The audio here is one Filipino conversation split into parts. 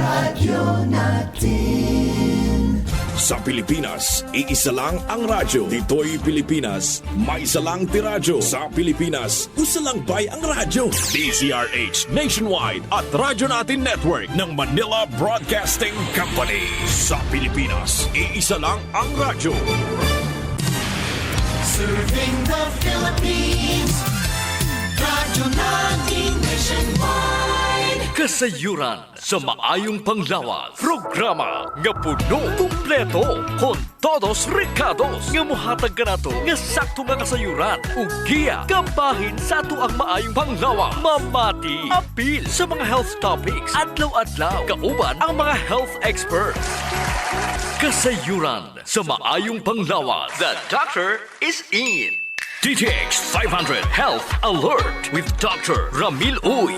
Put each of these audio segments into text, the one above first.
Radyo natin. Sa Pilipinas, iisa lang ang radyo. Dito'y Pilipinas, may isa lang tiradyo. Sa Pilipinas, isa lang bay ang radyo. DZRH Nationwide at Radyo Natin Network ng Manila Broadcasting Company. Sa Pilipinas, iisa lang ang radyo. Serving the Philippines. Radyo natin nationwide. Kasayuran sa maayong panglawas. Programa nga puno, kumpleto, con todos recados. Nga muhatag ka na to, nga sakto nga kasayuran. Ugiya, kabahin sa ato ang maayong panglawas. Mamati, apil sa mga health topics. Adlaw-adlaw, kauban ang mga health experts. Kasayuran sa maayong panglawas. The doctor is in. DTX 500 Health Alert with Dr. Ramil Uy.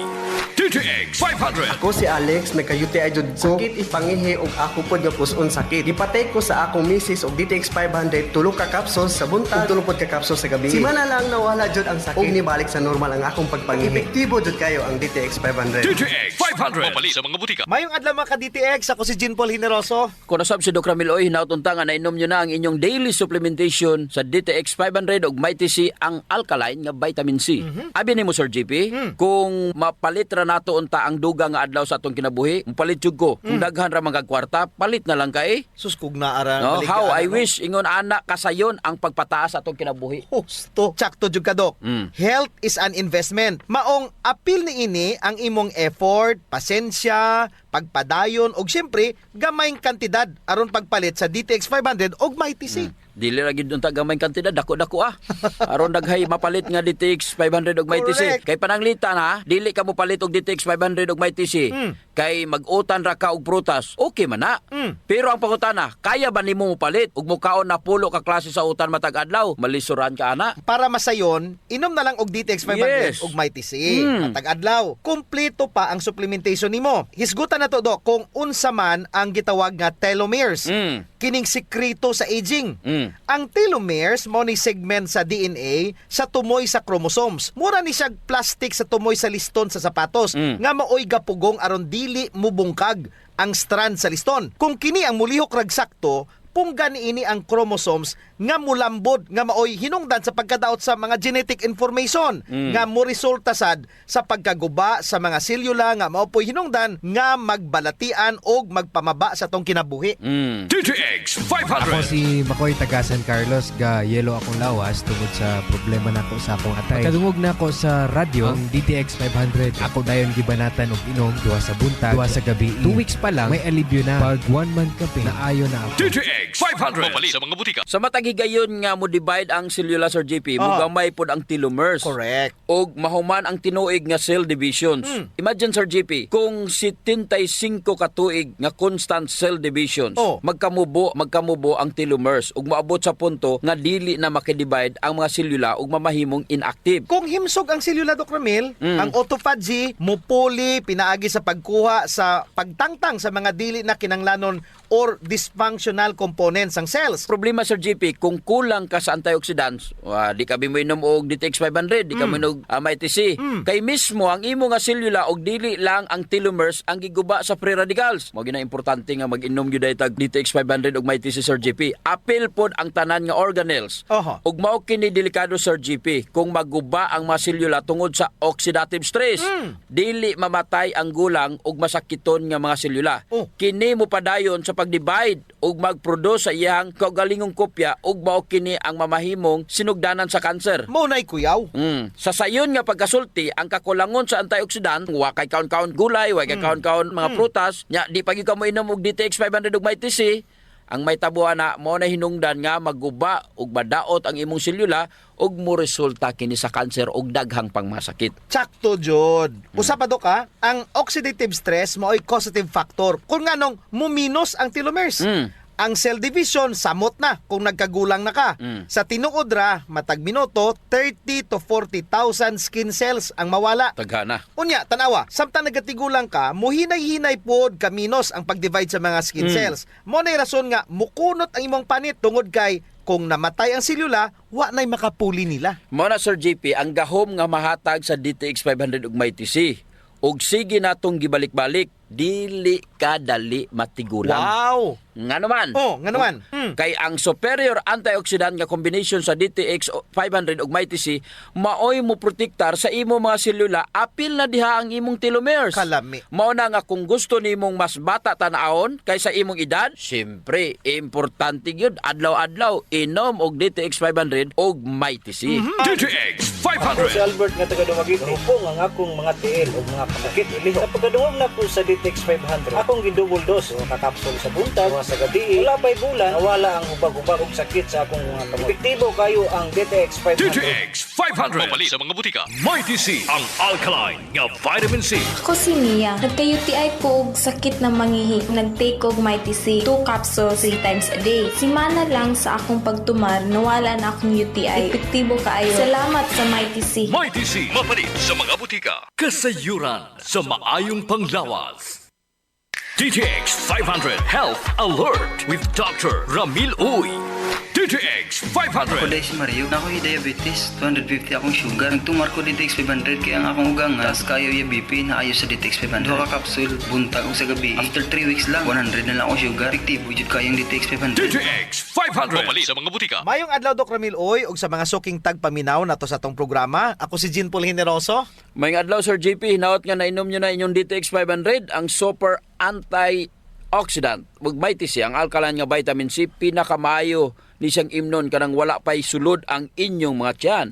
DTX 500. Ako si Alex, nagka-UTI jud ko. Sakit ipangihi og ako pod nga puson sakit. Gipatay ko sa akong misis og DTX 500 tulo ka capsules sa buntag ug tulo pod ka capsules sa gabi. Simana lang nawala jud ang sakit. Ug nibalik sa normal ang akong pagpangihi. Epektibo jud kayo ang DTX 500. DTX 500. Mabali sa mga butika. Mayong adlaw mga ka-DTX, ako si Jean Paul Hineroso. Kung nasab si Dr. Ramil Oy, hinautunta nga nainom nyo na ang inyong daily supplementation sa DTX 500 ug Mighty C ang alkaline nga vitamin C. Abi ni mo Sir JP, kung mapalit ra nato unta ang duga nga adlaw sa atong kinabuhi, mapalit jud ko. Kung daghan ra mga kwarta, palit na lang kay. Suskog na ara. No, balik how ka, I wish ingon ana kasayon ang pagpataas sa atong kinabuhi. Husto. Tsakto jud ka, Dok. Health is an investment. Maong apil ni ini ang imong effort, pasensya, pagpadayon og syempre gamayng kantidad aron pagpalit sa DTX 500 og Mighty C. Dili ra gid unta gamay kantidad, dako-dako aron daghay mapalit nga DTX 500 og Mighty C. Correct. Kay pananglitan ha, dili ka mo palit og DTX 500 og Mighty C. Kay mag-utan ra ka og prutas, okay man na. Pero ang pangutana, kaya ba nimo mo palit ug mukaon na pulo ka klase sa utan matag adlaw? Malisuran ka ana. Para masayon, inom na lang og DTX 500 Yes. og Mighty C. Matag adlaw. Kumpleto pa ang supplementation nimo. Hisgutan na to, Dok, kung unsa man ang gitawag nga telomeres. Kining sikreto sa aging. Ang telomeres mao ni segment sa DNA sa tumoy sa chromosomes. Mura ni siya plastic sa tumoy sa liston sa sapatos nga maoy gapugong aron dili mubungkag ang strand sa liston. Kung kini ang mulihok rag sakto, punggan ini ang chromosomes nga mulambod nga maoy hinungdan sa pagkadaot sa mga genetic information nga mo resulta sad sa pagkaguba sa mga selula nga maopoy hinungdan nga magbalatian og magpamaba sa tong kinabuhi. DTX Ako 500. si Makoy taga San Carlos, ga yelo akong lawas tungod sa problema nako sa akong atay. Pagkadungog nako sa radyo, ang DTX 500, ako dayon gibanatan og inom duha sa buntag, duha sa gabi. 2 weeks pa lang may alibyo na. Pag 1 month kape, naayo na ako. DTX 500. Mabali sa mga butika. Sa matag higayon nga mo divide ang selula Sir JP, mugamay pod ang telomeres. Correct. Og mahuman ang tinuig nga cell divisions. Imagine Sir JP, kung 75 ka tuig nga constant cell divisions, magkamubo ang telomeres ug maabot sa punto nga dili na makidivide ang mga selula ug mamahimong inactive. Kung himsog ang selula, Dr. Ramil, ang autophagy mupuli pinaagi sa pagkuha sa pagtangtang sa mga dili na kinanglanon or dysfunctional components ng cells. Problema Sir JP, kung kulang ka sa antioxidants, di ka mo inom og DTX 500, di ka mo inom Mighty C. Kay mismo ang imo nga selula og dili lang ang telomeres ang giguba sa free radicals. Mao gina importante nga mag-inom gyud tag DTX 500 og Mighty C Sir JP. Apil pod ang tanan nga organelles. Ug mao kini delikado Sir JP kung maguba ang mga selula tungod sa oxidative stress. Dili mamatay ang gulang ug masakiton nga mga selula. Kini mo padayon sa pag-divide ug mag-produce sa iyang kaugalingong kopya ug mao kini ang mamahimong sinugdanan sa kanser. Mao nay kuyaw. Sa sayon nga pagkasulti, ang kakulangon sa antioxidant, wa kay kaon-kaon gulay, wa kay kaon-kaon mga prutas, nya di pagi ka mo inom og DTX 500 ug Mighty C, ang may tabuhan na mo na hinungdan nga maguba ug madaot ang imong selula ug mo resulta kini sa kanser ug daghang pangmasakit. Tsakto, Jod. Usa pa, Dok, ang oxidative stress mao'y causative factor. Kung nganong muminos ang telomeres. Ang cell division samot na kung nagkagulang na ka. Sa tinuod ra matag minuto 30 to 40,000 skin cells ang mawala. Taghana. Unya, tanawa, samtang nagatigulang ka, muhinay-hinay pod kaminos ang pag-divide sa mga skin cells. Mo nay rason nga mukunot ang imong panit tungod kay kung namatay ang selula, wa nay makapuli nila. Mao na Sir JP ang gahom nga mahatag sa DTX 500 ug Mighty C. Ug sige natong gibalik-balik dili ka dali matigulang. Wow. Nga naman. Oh, nga naman. Kay ang superior antioxidant nga combination sa DTX 500 ug MyTC maoy mo protektar sa imo mga selula apil na diha ang imong telomeres. Kalami. Mao na nga kung gusto nimong mas bata tan-awon kaysa imong edad, syempre importante gyud adlaw-adlaw inom og DTX 500 ug MyTC. DTX Ako si 500. Albert nga taga Dumaguete. Hupong ang akong mga tiil o mga kasakit. Sa pagkaduwag na ko sa DTX 500, akong gidouble dose. Nakapsul sa buntag, sa gabi. Wala pa'y bulan, nawala ang hubag-hubag og sakit sa akong mga kamot. Epektibo kayo ang DTX 500. DTX 500. Mabali sa mga butika. MyTC, ang alkaline nga vitamin C. Ako si Mia. Nagka-UTI ko og sakit na mangihi. Nag-take og MyTC 2 capsules 3 times a day. Simana lang sa akong pagtumar, nawala na akong UTI. Epektibo kaayo. Salamat sa MyTC. MyTC, mabali sa mga butika. Kasayuran sa maayong panglawas. DTX 500 Health Alert with Dr. Ramil Uy. DTX 500. Ako si Mario, na ako'y diabetes, 250 akong sugar. Nagtumar ko DTX 500 kaya ang akong ugangas, kayo yung BP na ayos sa DTX 500. Duha ka kapsul, buntag o sa gabi. After 3 weeks lang, 100 na lang akong sugar. Epektibo jud kayong DTX 500. DTX 500. Mabali sa mga butika. Mayong adlaw Doc Ramil Oy ug sa mga suking tagpaminaw nato sa atong programa. Ako si Jean Paul Generoso. May adlaw Sir JP, hinaot nga nainom nyo na inyong DTX 500, ang super antioxidant ug MyTC, ang alkaline nga vitamin C, pinakamayo ni siyang imnon kanang wala pa'y sulod ang inyong mga tiyan.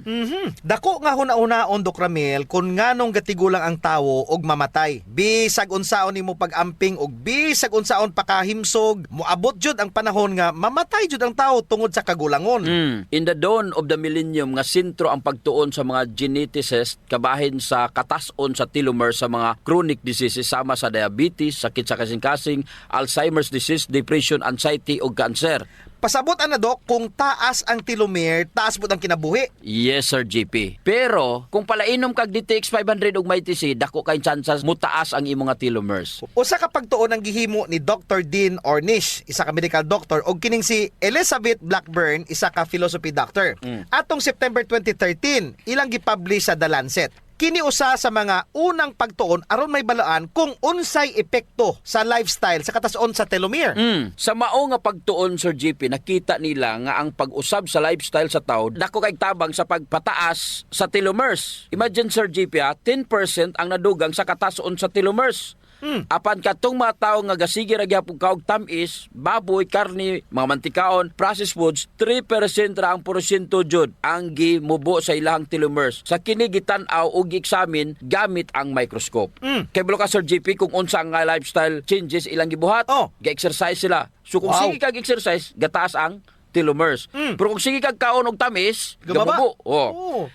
Dako nga huna-unaon Doc Ramil kung nganong gatigulang ang tawo og mamatay. Bisag unsaon nimo pag-amping og bisag unsaon pakahimsog, moabot jud ang panahon nga mamatay jud ang tawo tungod sa kagulangon. In the dawn of the millennium nga sentro ang pagtuon sa mga geneticists kabahin sa katason sa telomeres sa mga chronic diseases sama sa diabetes, sakit sa kasing-kasing, Alzheimer's disease, depression, anxiety ug cancer. Pasabot ana Doc, kung taas ang telomere, taas pud ang kinabuhi. Yes, Sir GP. Pero, kung palainom kag DTX 500 ug MyTC, dako kay chances mutaas ang imong nga telomeres. Usa ka pagtuon ang gihimo ni Dr. Dean Ornish, isa ka medical doctor, og kining si Elizabeth Blackburn, isa ka philosophy doctor. Atong September 2013, ilang gipublish sa The Lancet. Kini usa sa mga unang pagtuon aron may balaan kung unsay epekto sa lifestyle sa katason sa telomere. Sa mao nga pagtuon, Sir GP, nakita nila nga ang pag-usab sa lifestyle sa tao dako kay tabang sa pagpataas sa telomeres. Imagine, Sir GP, 10% ang nadugang sa katason sa telomeres. Apan katong mga tao nga gasige ra gyapon kaog tamis, baboy, karne, mga mantikaon, processed foods, 3% ra ang porsyento jud ang gimubo sa ilahang telomeres. Sa kini gitan-aw ug gi-examine gamit ang microscope. Kay bulo ka, Sir GP, kung unsa nga lifestyle changes ilang gibuhat, ga-exercise sila. So kung sige kag exercise, gataas ang telomeres. Pero kung sige kag kaon og tamis, Gumaba. gamubo.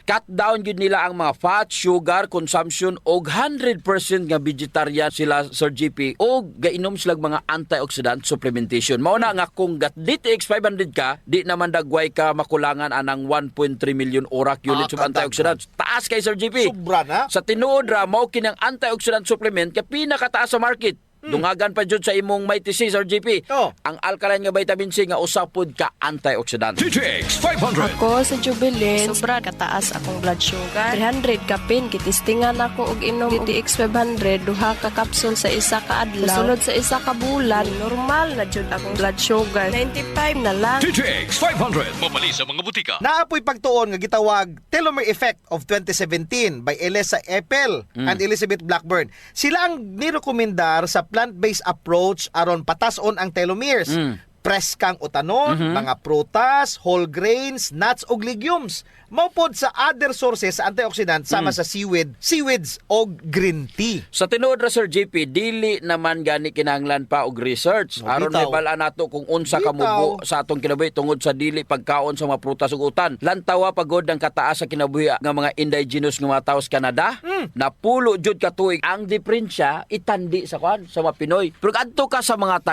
Cut down gyud nila ang mga fat, sugar consumption og 100% nga vegetarian sila, Sir GP, og gainom sila mga antioxidant supplementation. Mao na nga kung gat DTX 500 ka, di naman dagway ka makulangan anang 1.3 million orak units of antioxidants. Taas kay Sir GP. Sobra na. Sa tinuod ra mao kining antioxidant supplement ka pinakataas sa market. Dungagan pa jud sa imong MyTC, Sir GP. Ang alkaline nga vitamin C nga usapod ka antioxidant. DTX 500. Ako sa Jubilee, sobra kataas akong blood sugar. 300 kapin, kitistingan ako og inom DTX 500, duha ka kapsul sa isa ka adlaw. Sulod sa isa ka bulan, normal na jud akong blood sugar. 95 na lang. DTX 500. Mabali sa mga butika. Naapoy pagtuon nga gitawag Telomere Effect of 2017 by Elisa Eppel and Elizabeth Blackburn. Sila ang nirekomendar sa plant-based approach aron patason ang telomeres. Preskang utanon, mga prutas, whole grains, nuts ug legumes. Maupod sa other sources sa antioxidant sama sa seaweeds o green tea. Sa tinuod ra, Sir GP, dili naman gani kinahanglan pa og research aron may bala nato kung unsa ka mubo sa atong kinabuhi tungod sa dili pagkaon sa mga prutas ug utan. Lantawa pagod ang kataas sa kinabuhi nga mga indigenous nga mga tawo sa Canada. Napulo jud ka tuig ang diferensya itandi sa kwan sa mga Pinoy. Pero adto ka sa mga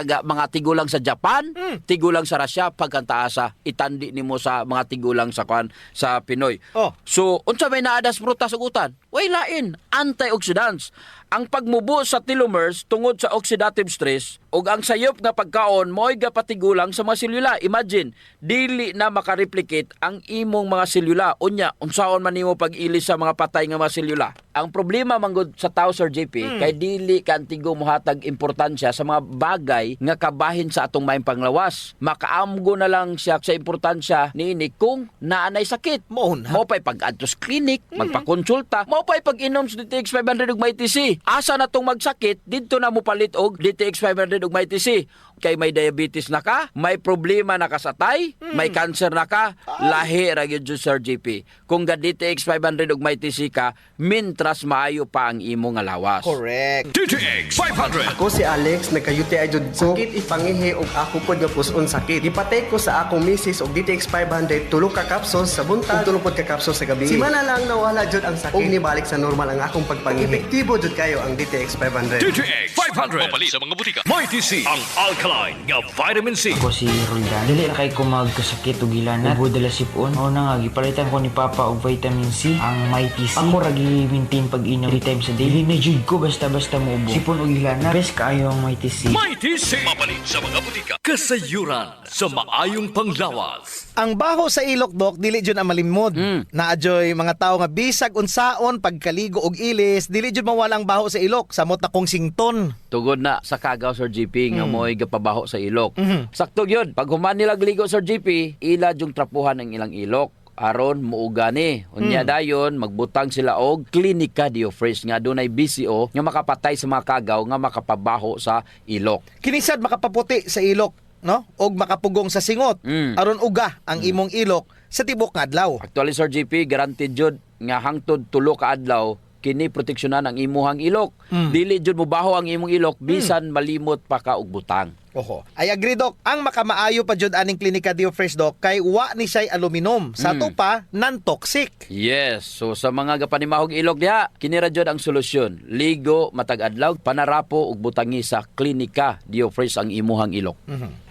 tigulang sa Japan, tigulang sa Russia, pagkantaas sa itandi nimo sa mga tigulang sa kwan sa Pinoy. So, unsa may naadas prutas ug utan? Way lain, antioxidants. Ang pagmubo sa telomeres tungod sa oxidative stress ug ang sayop nga pagkaon mo'y gapatigulang sa mga selula. Imagine, dili na makareplicate ang imong mga selula. Unya, unsaon man nimo pag-ilis sa mga patay nga mga selula. Ang problema manggod sa tao, Sir JP, kay dili ka antigo mohatag importansya sa mga bagay nga kabahin sa atong maayong panglawas. Makaamgo na lang siya sa importansya niini kung naanay sakit. Mo pa'y pag-adto sa clinic, magpakonsulta, mo pa'y pag-inom sa DTX 500 ug may TC. Asa na tong magsakit, dito na mo palit og DTX 500 ug may TC. Kay may diabetes na ka, may problema na ka sa tay, may cancer na ka, lahi ra gyud Sir JP. Kung ga DTX 500 ug may TC ka, mintras maayo pa ang imo nga lawas. Correct. DTX 500. Ako si Alex, nagka-UTI jud ko. Sakit ipangihi og ako pod nga puson sakit. Ipatay ko sa akong misis og DTX 500 tulo ka capsules sa buntag, tulo pod ka capsules sa gabi. Si mana lang nawala jud ang sakit. Og nibalik sa normal ang akong pagpangihi. Epektibo jud kayo ang DTX 500. DTX 500. Mapalit sa mga butika. May TC. Ang alkaline nga vitamin C. Ako si Roldan. Dili na kay ko magkasakit o gilanat. Ubo dala sipon. O na nga, gipalitan ko ni Papa og vitamin C. Ang may TC. Ako ragi maintain pag-inom 3 times a day. Dili na jud ko basta-basta mo ubo. Sipon o gilanat. Best kaayo ang may TC. May TC. Mapalit sa mga butika. Kasayuran sa maayong panglawas. Ang baho sa ilok, Dok, dili jud ang malimod. Naadyoy mga tao nga bisag unsaon pagkaligo og ilis, dili jud mawala ang baho sa ilok. Samot na kong sington. Tugod na sa kagaw, Sir GP, nga mo'y gapabaho sa ilok. Sakto yun. Pag human nila gligo, Sir GP, ila yung trapuhan ng ilang ilok. Aron muuga ni. Unya dayon magbutang sila og Clinica Diofresh nga dunay BCO nga makapatay sa mga kagaw nga makapabaho sa ilok. Kinisad makapaputi sa ilok, no? Og makapugong sa singot. Aron uga ang imong ilok sa tibok nga adlaw. Actually, Sir GP, guaranteed jud nga hangtod 3 ka adlaw kini proteksyonan ang imuhang ilok. Dili jud mobaho ang imong ilok bisan malimot pa ka og butang. Oho. I agree, Dok. Ang makamaayo pa jud aning Clinica Diofresh, Dok, kay wa ni siya'y aluminum. Sa to pa, non-toxic. Yes. So sa mga gapanimahog ilok diha, kini ra jud ang solusyon. Ligo matag adlaw, panarapo ug butangi sa Clinica Diofresh ang imuhang ilok.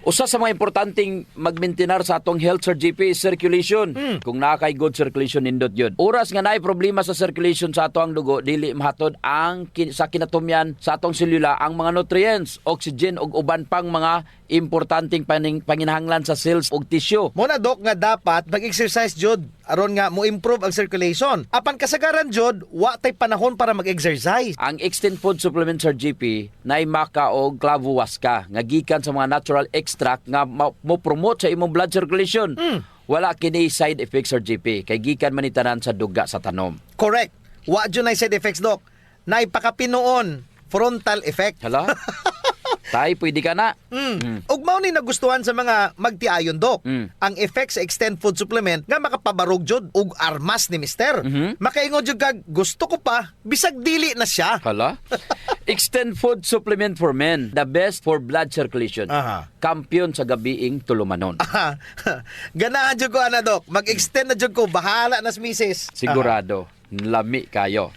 Usa sa mga importanteng magmaintenar sa atong health, Sir GP, is circulation. Kung naa kay good circulation nindot yun. Oras nga naay problema sa circulation sa atong dugo, dili mahatod ang sa kinatumyan sa atong selula ang mga nutrients, oxygen ug uban pang mga importanteng panginahanglan sa cells ug tissue. Mo na, Dok, nga dapat mag-exercise jud aron nga mo improve ang circulation. Apan kasagaran jud, wa tay panahon para mag-exercise. Ang Extend Food Supplement, Sir GP, naay maka og clavuasca nga gikan sa mga natural extract nga mo promote sa imong blood circulation. Wala kini side effects, Sir GP, kay gikan man ni tanan sa duga sa tanom. Correct. Wa jud nay side effects, Dok. Nay pakapinoon frontal effect. Hala? Tay, pwede ka na. Ug mao ni nagustuhan sa mga magtiayon, Dok. Ang effect sa Extend Food Supplement nga makapabarog jud ug armas ni Mister. Makaingon jud kag gusto ko pa bisag dili na siya. Hala? Extend Food Supplement for Men, the best for blood circulation. Kampiyon sa gabiing tulumanon. Ganahan jud ko ana, Dok. Mag-extend na jud ko, bahala nas misis. Sigurado. Lami kayo.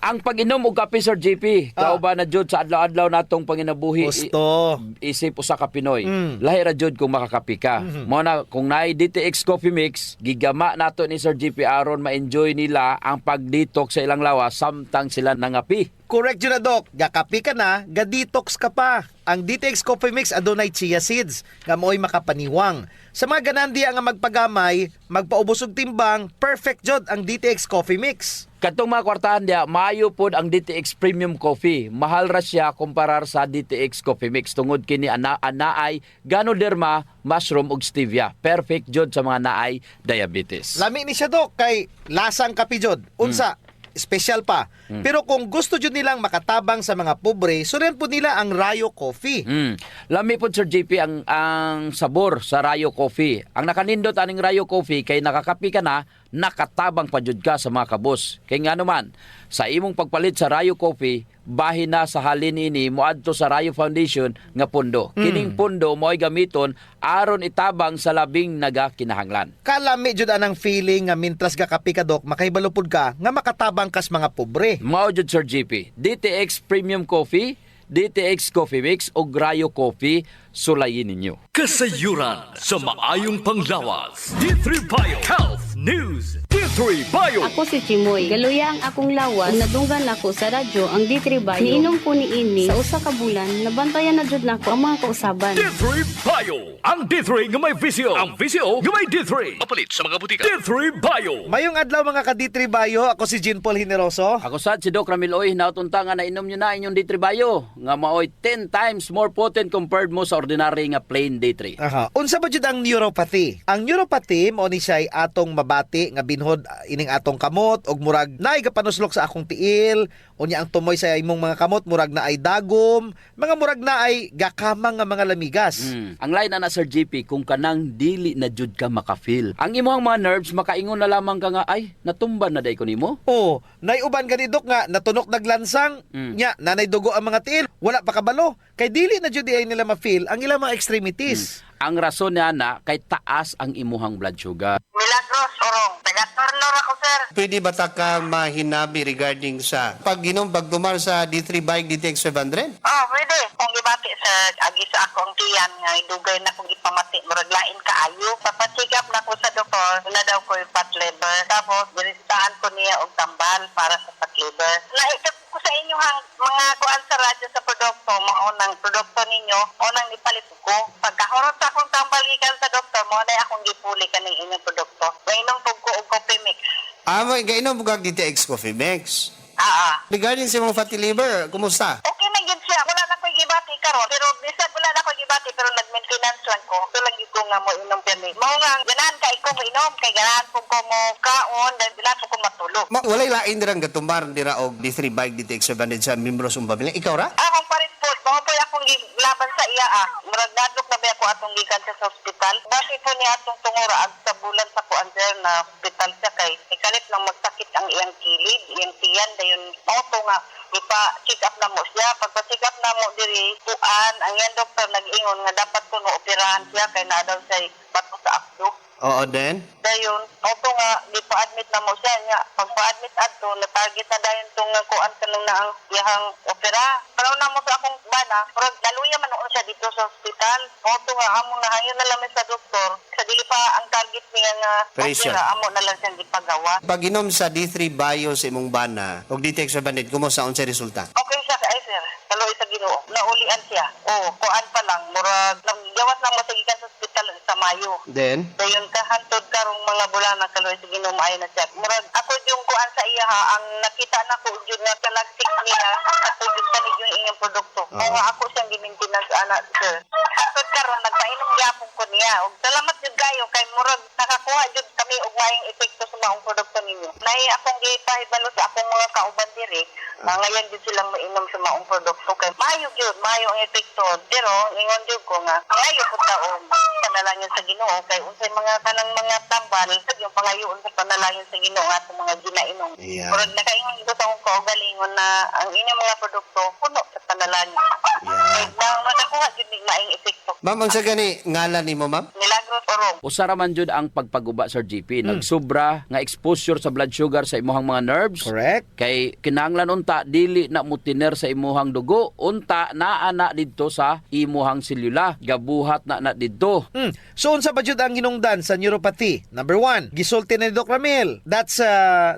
Ang pag-inom og kape, Sir JP, kauban na jud sa adlaw-adlaw natong panginabuhi. Gusto. Isip usa ka Pinoy. Lahi ra jud kung makakape ka. Mao na kung naay DTX Coffee Mix, gigama nato ni Sir JP aron ma-enjoy nila ang pag-detox sa ilang lawas samtang sila nangapi. Correct yun na, Dok. Gakapi ka na, ga-detox ka pa. Ang DTX Coffee Mix adunay chia seeds nga mo'y makapaniwang. Sa mga ganandiya nga magpagamay, magpaubos og timbang, perfect jud ang DTX Coffee Mix. Katong mga kwartahan diya, maayo pod ang DTX Premium Coffee. Mahal ra siya kumparar sa DTX Coffee Mix tungod kini anaay Ganoderma, mushroom ug stevia. Perfect jud sa mga naay diabetes. Lami ni siya, Dok, kay lasang kape jud. Unsa? Special pa. Pero kung gusto jud nilang makatabang sa mga pobre, suren po nila ang Rayo Coffee. Lami po, Sir JP, ang sabor sa Rayo Coffee. Ang nakanindot aning Rayo Coffee kay nakakapi ka na, nakatabang pa jud ka sa mga kabos. Kay nga naman, sa imong pagpalit sa Rayo Coffee, bahin na sa halin ini moadto sa Rayo Foundation nga pundo. Kining pundo mo'y gamiton aron itabang sa labing nagakinahanglan. Kalami jud anang feeling nga mintras gakapi ka, Dok, makaibalupod ka nga makatabang kas mga pobre. Mao jud, Sir JP. DTX Premium Coffee, DTX Coffee Mix o Rayo Coffee, sulayin ninyo. Kasayuran sa maayong panglawas. D3 Bio Health News. D3 Bio. Ako si Chimoy. Galuya ang akong lawas. Ug nadunggan ako sa radyo ang D3 Bio. Niinom ko ni ini sa usa ka bulan. Nabantayan na jud nako ang mga kausaban. D3 Bio. Ang D3 nga may visio. Ang visio nga may D3. Mapalit sa mga butika. D3 Bio. Mayong adlaw mga ka-D3 Bio, ako si Jean Paul Hineroso. Ako sad si Doc Ramil Oy, nautunta nga nainom nyo na inyong D3 Bio nga maoy 10 times more potent compared mo sa ordinary nga plain D3. Aha. Unsa ba jud ang neuropathy? Ang neuropathy mao ni siya atong mabati nga binhod ining atong kamot og murag naay kapanuslok sa akong tiil, unya ang tumoy sa imong mga kamot murag na ay dagom, mga murag na ay gakamang nga mga lamigas. Ang line na Sir GP kung kanang dili na jud ka makafeel. Ang imong mga nerves makaingon na lamang ka nga ay natumba na day ko nimo. Oh, nay uban gani Dok nga natunok naglansang, nya nanay dugo ang mga tiil, wala pa kabalo. Kay dili na jud ay nila ma-feel ang ilang mga extremities. Ang rason niya na kay taas ang imuhang blood sugar. Milagros, orong. Taga-Tornor ako, sir. Pwede ba ta ka mahinabi regarding sa pagdumar sa D3 bike DTX 500? Oh, pwede. Kung gibati sa agi sa akong tiyan nga idugay na kung ipamati murag lain kaayo. Papasigap na ko sa doktor, na daw ko yung fat liver. Tapos binistaan ko niya og tambal para sa fat liver. Naisip ko sa inyo hang mga kuan sa radyo sa produkto, maunang produkto ninyo, unang ipalit ko. Pagkahurot sa akong tambal gikan sa doktor, mo na akong gipuli kaning inyong produkto. Mainom pug ko og coffee mix. May gainom bugag DTX Coffee Mix. Regarding sa mga fatty liver, kumusta? Okay na gid siya. Wala na ko'y gibati karon. Pero bisag wala na ko'y gibati pero nag-maintenance lang ko. So lang ko nga mo inom kami. Mao nga ganahan kay ko inom kay ganahan ko mo kaon dahil ganahan ko matulog. Walay lain dirang gatumbar dira og D3 bike DTX 500 sa membros umbabiling. Ikaw ra? Akong parit po. Mga po akong laban sa iya Murag nadlok na ba ako atong gikan sa hospital. Basi po niya atong tungura ag sa bulan sa kuan na hospital siya kay ikalit lang magsakit ang iyang kilid, iyang tiyan dayon auto nga ipa-check up na mo siya. Pagpa-check up na mo diri kuan ang iyang doktor nag-ingon nga dapat ko no operahan siya kay naa daw siya bato sa abdo. Oo, then? Dayon, auto nga gipa-admit na mo siya nya. Pagpa-admit adto na target na dayon tong kuan kanang na ang iyang opera. Pero na mo sa akong bana, pero daluya man noon siya dito sa hospital. Auto nga amo na hayon na lang sa doktor. Sa dili pa ang target niya nga opera, amo na lang siyang gipagawa. Pag inom sa D3 Bio sa imong bana og DTX 500, kumusta unsa resulta? Okay siya ay sir. Kaloy sa Ginoo. Naulian siya. Kuan pa lang murag gawas lang masagikan sa hospital sa Mayo. Then? Dayon kahantod karong mga bulan na kaloy sa Ginoo maayo na siya. Murag ako yung kuan sa iya ha, ang nakita na ko jud nga kalagsik niya ako jud tanig yung inyong produkto. Nga ako siyang gi-maintenance ana sir. Hantod karon nagpainom gyapon ko niya. Og salamat jud kayo kay murag nakakuha jud kami og maayong epekto sa maong produkto ninyo. Nay akong gipahibalo sa akong mga kauban diri, ngayon jud silang mainom sa maong produkto kay maayo jud, maayo ang epekto. Pero ingon jud ko nga maayo pud taon panalangin sa Ginoo kay unsay mga kanang mga tambal yung pangayoon sa panalangin sa Ginoo ato mga ginainom. Murag nakaingon ko sa akong kaugalingon na ang inyong mga produkto puno sa panalangin. Nang makakuha jud ning maayong epekto. Ma'am, unsa gani ngalan nimo, ma'am? Milagros Orong. Usara man jud ang pagpaguba Sir GP, nagsobra nga exposure sa blood sugar sa imuhang mga nerves. Correct. Kay kinahanglan unta dili na mutiner sa imuhang dugo, unta naa na didto sa imuhang selula, gabuhat na didto. So unsa ba jud ang hinungdan sa neuropathy? Number 1, gisulti ni Doc Ramil. That's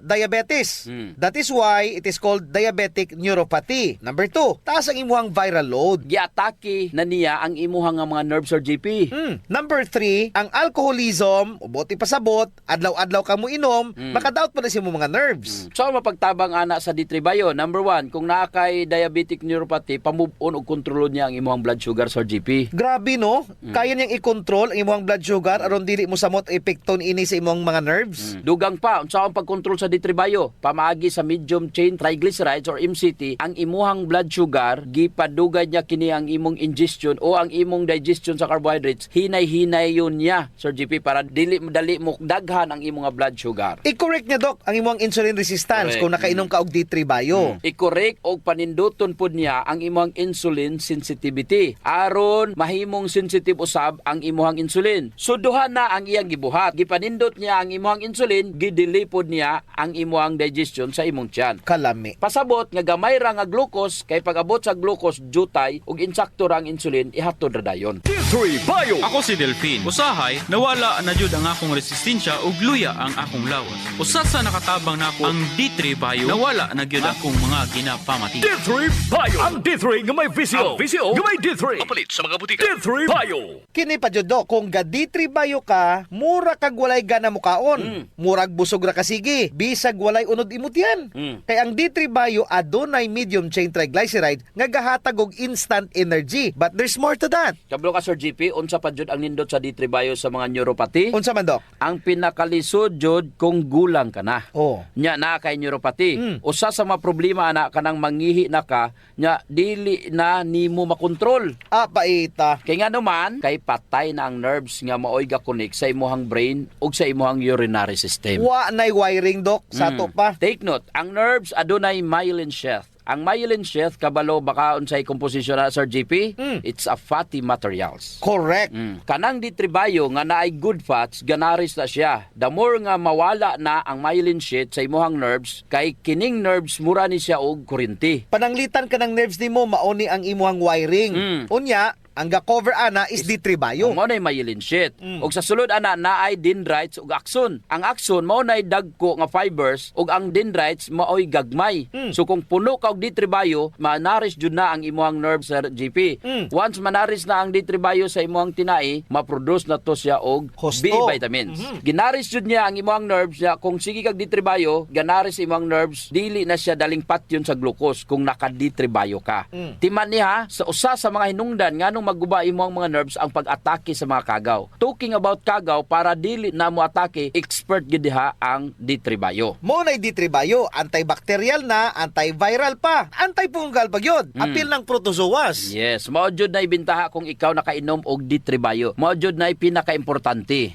diabetes. That is why it is called diabetic neuropathy. Number 2, taas ang imuhang viral load. Giatake na niya ang imuhang mga nerves Sir GP. Number 3, ang alcoholism, uboti pasabot, adlaw-adlaw ka mo inom, makadaot pa na siya mo mga nerves. So mapagtabang ana sa D3 Bio, number 1, kung naa kay diabetic neuropathy, pamove on og kontrolon niya ang imuhang blood sugar Sir GP. Grabe no, kaya niyang i-control ang imuhang blood sugar aron dili mo samot epekto ini sa imong mga nerves. Dugang pa, unsa ang pagkontrol sa D3 Bio? Pamaagi sa medium chain triglycerides or MCT, ang imuhang blood sugar gipadugay niya kini ang imong ingestion o ang imong digestion sa carbohydrates, hinay-hinay yun niya Sir GP para dili madali mo daghan ang imong blood sugar. I-correct niya Doc ang imong insulin resistance kung nakainom ka og D3 Bio. I-correct og paninduton pud niya ang imong insulin sensitivity aron mahimong sensitive usab ang imong insulin. So duha na ang iyang gibuhat. Gipanindot niya ang imong insulin, gidili pod niya ang imong digestion sa imong tiyan. Kalami. Pasabot nga gamay ra nga glucose kay pag-abot sa glucose jutay ug insakto ra ang insulin ihatod ra dayon. D3 Bio. Ako si Delphine. Usahay usahay nawala na jud ang akong resistensya ug luya ang akong lawas. Usa sa nakatabang nako ang D3 Bio nawala na gyud akong mga ginapamati. D3 Bio. Ang D3 nga may visio. Ang visio nga may D3. Mapalit sa mga butika. D3 Bio. Kini pa jud do, kung ga D3 Bio ka, mura kag walay gana mo kaon. Murag busog ra ka sige, bisag walay unod imot yan. Kay ang D3 Bio adunay medium chain triglyceride nga gahatag og instant energy. But there's more to that. Kablo ka Sir GP, unsa pa jud ang nindot sa D3 Bio sa mga neuropathy? Unsa man dok? Ang pinakalisod jud kung gulang ka na. Oh. Nya na kay neuropathy. Usa sa mga problema ana kanang mangihi na ka, nya dili na nimo makontrol. Paita. Kay nga naman kay patay na ang nerves nga maoy ga-connect sa imong brain ug sa imong urinary system. Wa nay wiring dok sa to pa. Take note, ang nerves adunay myelin sheath. Ang myelin sheath kabalo baka unsay komposisyon na Sir GP? It's a fatty materials. Correct. Kanang D3 Bio nga naay good fats, ganaris na siya. The more nga mawala na ang myelin sheath sa imuhang nerves, kay kining nerves mura ni siya og kuryente. Pananglitan ka ng nerves nimo mauni ang imuhang wiring. Unya, ang ga-cover ana is D3 Bio. Mao nay myelin sheath. Ug sa sulod ana naay dendrites ug axon. Ang axon mao nay dagko nga fibers ug ang dendrites maoy gagmay. So kung puno ka og D3 Bio, manaris jud na ang imuhang nerve sa GP. Once manaris na ang D3 Bio sa imuhang tinai, ma-produce na to siya og B vitamins. Ginaris jud niya ang imuhang nerves niya kung sige kag D3 Bio, ganaris imong nerves, dili na siya daling patyon sa glucose kung naka D3 Bio ka. Timan niya sa usa sa mga hinungdan nganong magguba imo ang mga nerves ang pag-atake sa mga kagaw. Talking about kagaw, para dili na mo atake, expert gid diha ang D3 Bio. Mo na D3 Bio, antibacterial na, antiviral pa, antifungal pa gyud. Apil ng protozoas. Yes, mao jud na ibintaha kung ikaw nakainom og D3 Bio. Mao jud na pinaka-importante.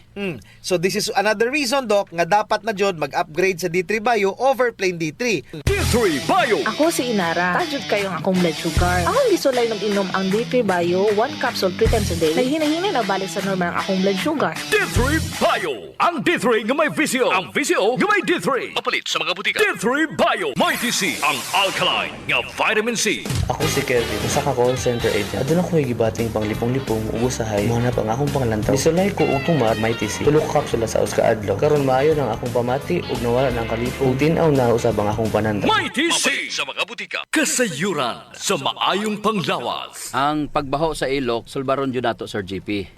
So this is another reason dok nga dapat na jud mag-upgrade sa D3 Bio over plain D3. D3 Bio. Ako si Inara. Tajud kayo ang akong blood sugar. Akong gisulay nung inom ang D3 Bio 1 capsule 3 times a day. Naghinahina na balik sa normal ang akong blood sugar. D3 Bio. Ang D3 nga may visio. Ang visio nga may D3. Mapalit sa mga butika. D3 Bio. May TC. Ang alkaline nga vitamin C. Ako si Kevin, usa ka call center agent. Aduna ko gibating panglipong-lipong ug usahay mo na pang akong panglantaw. Misulay ko og tumar may TC. Tulo ka kapsula sa uska adlaw. Karon maayo nang akong pamati ug nawala nang kalipong. Tin-aw na usab ang akong pananda. May TC sa mga butika. Kasayuran sa maayong panglawas. Ang pagbaho sa ilok, sulbaron jud nato Sir GP.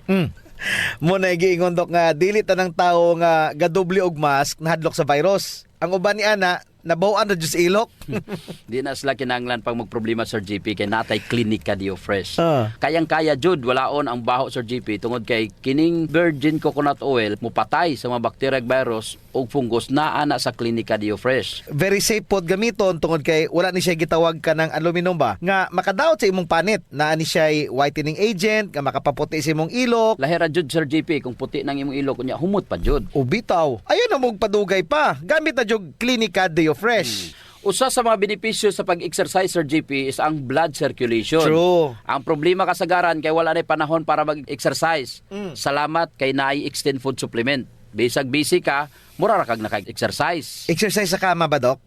Mo na giingon dok nga dili tanang tawo nga gadoble og mask nahadlok sa virus. Ang uban ni ana nabaw-an na jud sa ilok. Di na sila kinahanglan pag magproblema Sir GP kay natay Clinica Dio Fresh. Kayang-kaya jud walaon ang baho Sir GP tungod kay kining virgin coconut oil mupatay sa mga bacteria virus ug fungus naa na sa Clinica Dio Fresh. Very safe pod gamiton tungod kay wala ni siya gitawag ka ng aluminum ba nga makadaot sa imong panit. Naa ni siya whitening agent nga makapaputi sa imong ilok. Lahira jud Sir GP kung puti nang imong ilok unya humot pa jud. O bitaw. Ayon na mong padugay pa. Gamit na jud Clinica Dio Fresh. Usa sa mga benepisyo sa pag-exercise Sir GP is ang blood circulation. True. Ang problema kasagaran kay wala na panahon para mag-exercise. Salamat kay naay extend food supplement. Bisag busy ka, mura ra kag naka-exercise. Exercise sa kama ba, Dok?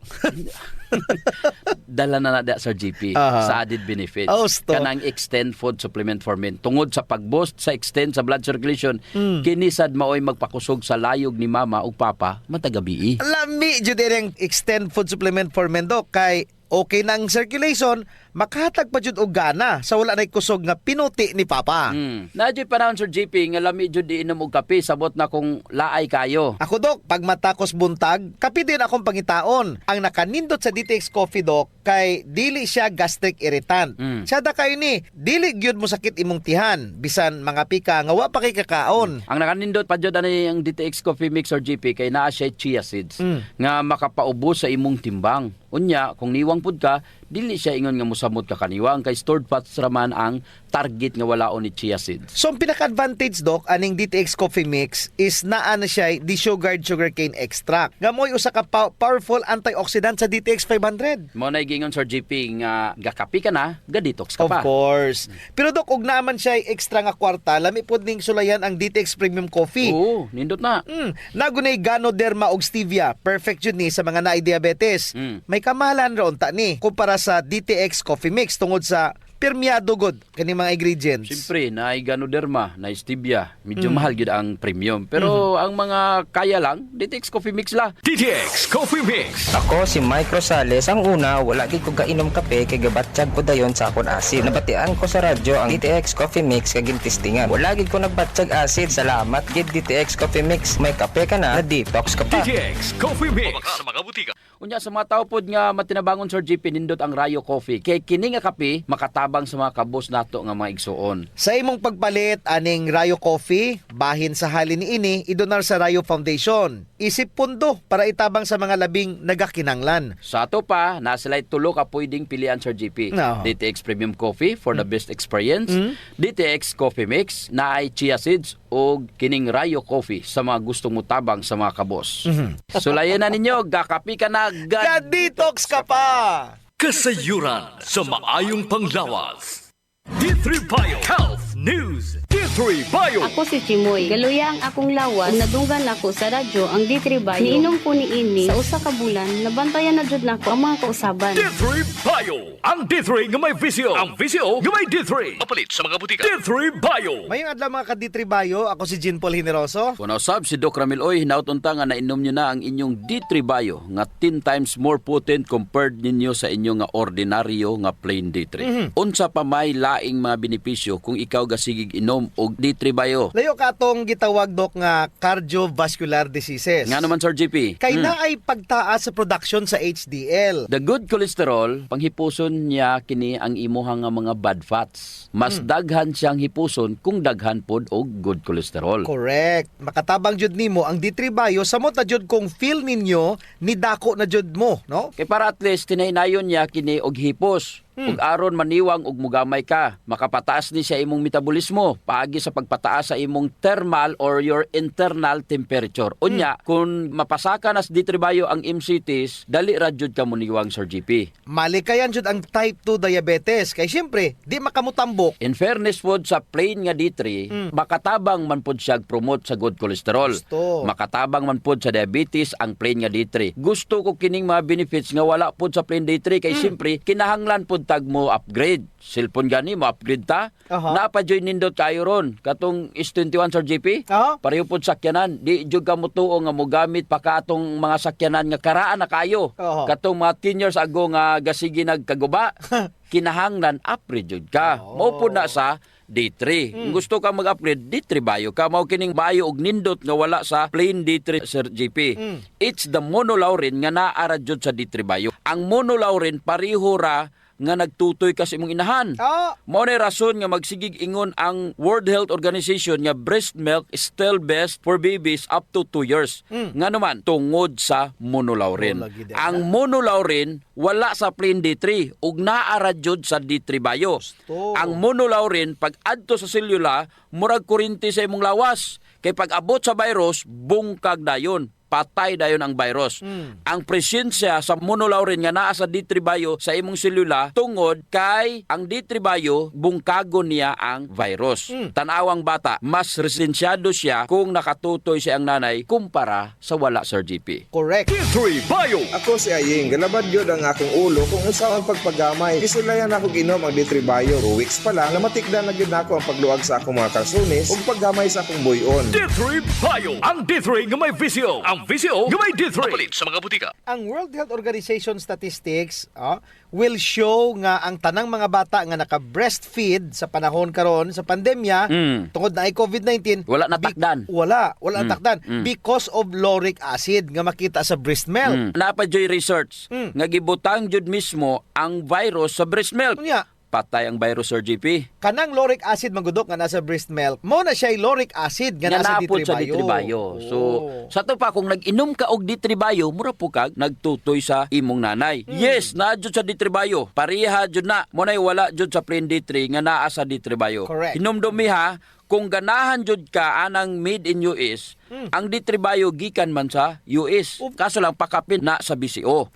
Dala na na Sir GP sa added benefits. Kanang extend food supplement for men. Tungod sa pag-boost sa extend sa blood circulation, kinisad maoy magpakusog sa layog ni mama ug papa matagabi. Lami jud ang extend food supplement for men, Dok, kay okay na ang circulation, makahatag pa jud og gana sa wala nay kusog nga pinuti ni papa. Nadyo panahon Sir GP nga lami jud iinom og kape sabot na kung laay kayo. Ako Dok, pag matakos buntag, kape din akong pangitaon. Ang nakanindot sa DTX Coffee Dok kay dili siya gastric irritant. Siya da kayo ni, dili gyud mo sakit imong tihan bisan mga pika nga wa pa kay kakaon. Ang nakanindot pa jud ani ang DTX Coffee Mix or GP kay naa siya chia seeds nga makapaubos sa imong timbang. Unya, kung niwang pud ka, dili siya ingon nga musamot ka kaniwang kay stored fats raman ang target nga walaon ni chia seeds. So ang pinaka-advantage Dok aning DTX Coffee Mix is naa na siya desugared sugarcane extract. Nga mo'y usa ka powerful antioxidant sa DTX 500. Mo na gingon Sir GP nga gakapi ka na, ga-detox ka pa. Of course. Pero Dok, ug naman siya extra nga kwarta, lami pod ning sulayan ang DTX Premium Coffee. Oo, nindot na. Nagunay Ganoderma og stevia, perfect jud ni sa mga naay diabetes. May kamahalan ra unta ni kumpara sa DTX Coffee Mix tungod sa Pirmiyado god kani mga ingredients. Siyempre, na Ganoderma, na Stevia, medyo mahal gid ang premium. Pero ang mga kaya lang, DTX Coffee Mix la. DTX Coffee Mix. Ako si Mike Rosales. Ang una, wala gid ko kainom kape kay gabatsyag ko dayon sa akon acid. Nabatian ko sa radyo ang DTX Coffee Mix kay gintistingan. Wala gid ko nagbatsyag acid. Salamat gid DTX Coffee Mix. May kape ka na detox ka pa. DTX Coffee Mix. Sa mga butika. Unya sa mga tao pod nga matinabangon Sir GP nindot ang Rayo Coffee. Kay kini nga kape makatabang sa mga kabos nato nga mga igsuon. Sa imong pagpalit aning Rayo Coffee, bahin sa halin niini idonar sa Rayo Foundation. Isip pundo para itabang sa mga labing nagakinanglan. Sa ato pa, nasilay tulo ka pwedeng pilian Sir GP. No. DTX Premium Coffee for the best experience. DTX Coffee Mix na ay chia seeds o kining Rayo Coffee sa mga gustong mutabang sa mga kabos. Sulayan na ninyo, gakapi ka na, Detox ka pa! Kasayuran sa maayong panglawas. D3 Bio Health News. D3 Bio. Ako si Chimoy. Galuya ang akong lawas. Ug nadunggan ako sa radyo ang D3 Bio. Niinom ko ni ini sa usa ka bulan. Nabantayan na jud nako ang mga kausaban. D3 Bio. Ang D3 nga may visyo. Ang visyo nga may D3. Mapalit sa mga butika. D3 Bio. Mayong adlaw mga ka-D3 Bio, ako si Jean Paul Generoso. Kung nausab si Doc Ramil Oy, hinautunta nga nainom nyo na ang inyong D3 Bio nga 10 times more potent compared ninyo sa inyong nga ordinaryo nga plain D3. Unsa pa may laing mga benepisyo kung ikaw gasigig inom og D3 Bio. Layo ka atong gitawag dok nga cardiovascular diseases. Nga naman Sir GP. Kay na ay pagtaas sa production sa HDL. The good cholesterol, panghipuson niya kini ang imuhang nga mga bad fats. Mas daghan siyang hipuson kung daghan pod og good cholesterol. Correct. Makatabang jud nimo ang D3 Bio samot na jud kung feel ninyo ni dako na jud mo, no? Kay para at least tinahinayon niya kini og hipos. Ug aron maniwang og mugamay ka, makapataas ni sa imong metabolismo paagi sa pagpataas sa imong thermal or your internal temperature. Unya, kung mapasaka nas D3 Bio ang MCTs, dali ra jud ka muniwang Sir GP. Malikayan jud ang type 2 diabetes kay syempre di makamutambok. In fairness pod sa plain nga D3, makatabang man pod siya promote sa good cholesterol. Makatabang man pod sa diabetes ang plain nga D3. Gusto ko kining mga benefits nga wala pod sa plain D3 kay syempre kinahanglan pod tag mo upgrade. Cellphone gani mo upgrade ta. Napajoy nindot kayo ron. Katong S21 Sir GP. Pareho pod sakyanan. Di jud ka mutuo nga mogamit pa ka atong mga sakyanan nga karaan na kayo. Katong mga 10 years ago nga gasigi nagkaguba. Kinahanglan upgrade jud ka. Mao pod na sa D3. Kung gusto ka mag-upgrade, D3 Bio ka. Mao kining bio og nindot nga wala sa plain D3 Sir GP. It's the monolaurin nga naara jud sa D3 Bio. Ang monolaurin pareho ra nga nagtutoy ka sa imong inahan. Mao na rason nga magsigig ingon ang World Health Organization nga breast milk is still best for babies up to 2 years. Nga naman tungod sa monolaurin. Ang monolaurin wala sa plain D3 ug naara jud sa D3 Bio. Ang monolaurin pag adto sa selula murag kuryente sa imong lawas. Kay pag abot sa virus bungkag dayon. Patay dayon ang virus. Ang presensya sa monolaurin nga naa sa D3 Bio sa imong selula tungod kay ang D3 Bio bungkago niya ang virus. Tanawang bata, mas resensyado siya kung nakatutoy siya ang nanay kumpara sa wala Sir GP. Correct. D3 Bio. Ako si Aying, galabad yun ang akong ulo kung usaw ang pagpagamay. Isulayan ako ginom ang D3 Bio. 2 weeks pa lang, namatikdan na gid ako ang pagluwag sa akong mga kalsunis ug paggamay sa akong buyon. D3 Bio. Ang D3 nga may visyo. Ang visyo nga may D3. Mapalit sa mga butika. Ang World Health Organization statistics will show nga ang tanang mga bata nga naka-breastfeed sa panahon karon sa pandemya tungod na ay COVID-19 wala natakdan. Wala natakdan because of lauric acid nga makita sa breast milk. Napajoy research nga gibutang jud mismo ang virus sa breast milk. Patay ang virus Sir GP. Kanang lauric acid magudok nga nasa breast milk. Mo na siya lauric acid nga nasa D3 Bio. So, sa to pa kung nag-inom ka og D3 Bio, mura po kag nagtutoy sa imong nanay. Yes, na jud sa D3 Bio. Pareha jud na. Mo nay wala jud sa plain D3 nga naa sa D3 Bio. Correct. Hinumdumi ha, kung ganahan jud ka anang made in US, ang D3 Bio gikan man sa US. Kaso lang pakapin na sa BCO.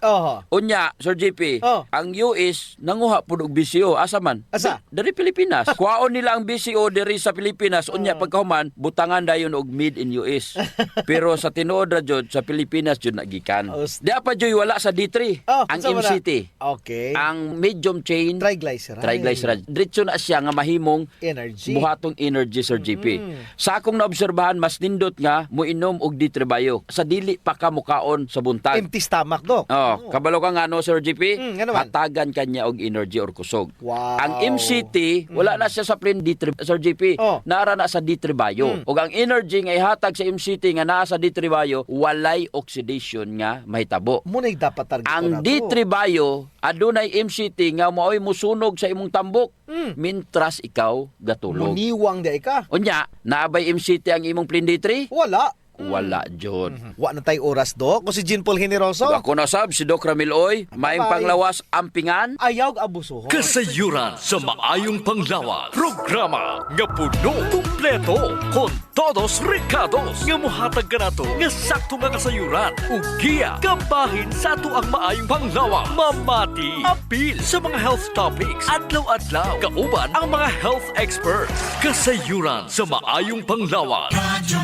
Unya, Sir JP, ang US nanguha pud og BCO asa man? Asa? Dari Pilipinas. Kuhaon nila ang BCO diri sa Pilipinas, unya pagkahuman butangan dayon og made in US. Pero sa tinuod ra jud sa Pilipinas jud nagikan. Di pa jud wala sa D3 ang MCT. Okay. Ang medium chain triglyceride. Diretso na siya nga mahimong energy. buhatong energy, Sir JP. Sa akong naobserbahan, mas nindot nga muinom og D3 Bio sa dili pa ka mukaon sa buntag. Empty stomach, Dok. Kabalo ka nga no, Sir JP, ano man? hatagan kanya og energy or kusog. Wow. Ang MCT, wala na siya sa plain D3, Sir JP. Naara na sa D3 Bio. Og ang energy nga ihatag sa MCT nga naa sa D3 Bio, walay oxidation nga mahitabo. Munay dapat target ang D3 Bio, adunay MCT nga maoy musunog sa imong tambok. Mintras ikaw gatulog. Muniwang di ka. Unya, naabay MCT ang imong plain D3? Wala. Wala, John. Wa na tay oras, Dok. Ko si Jean Paul Generoso. Ako na sab, si Doc Ramil Oy. Maing panglawas ampingan. Ayaw abuso. Kasayuran sa maayong panglawas. Programa nga puno, kumpleto, con todos recados. Nga muhatag ka na to, nga sakto nga kasayuran. Ug giya, kabahin sa ato ang maayong panglawas. Mamati, apil sa mga health topics. Adlaw-adlaw, kauban ang mga health experts. Kasayuran sa maayong panglawas. Radyo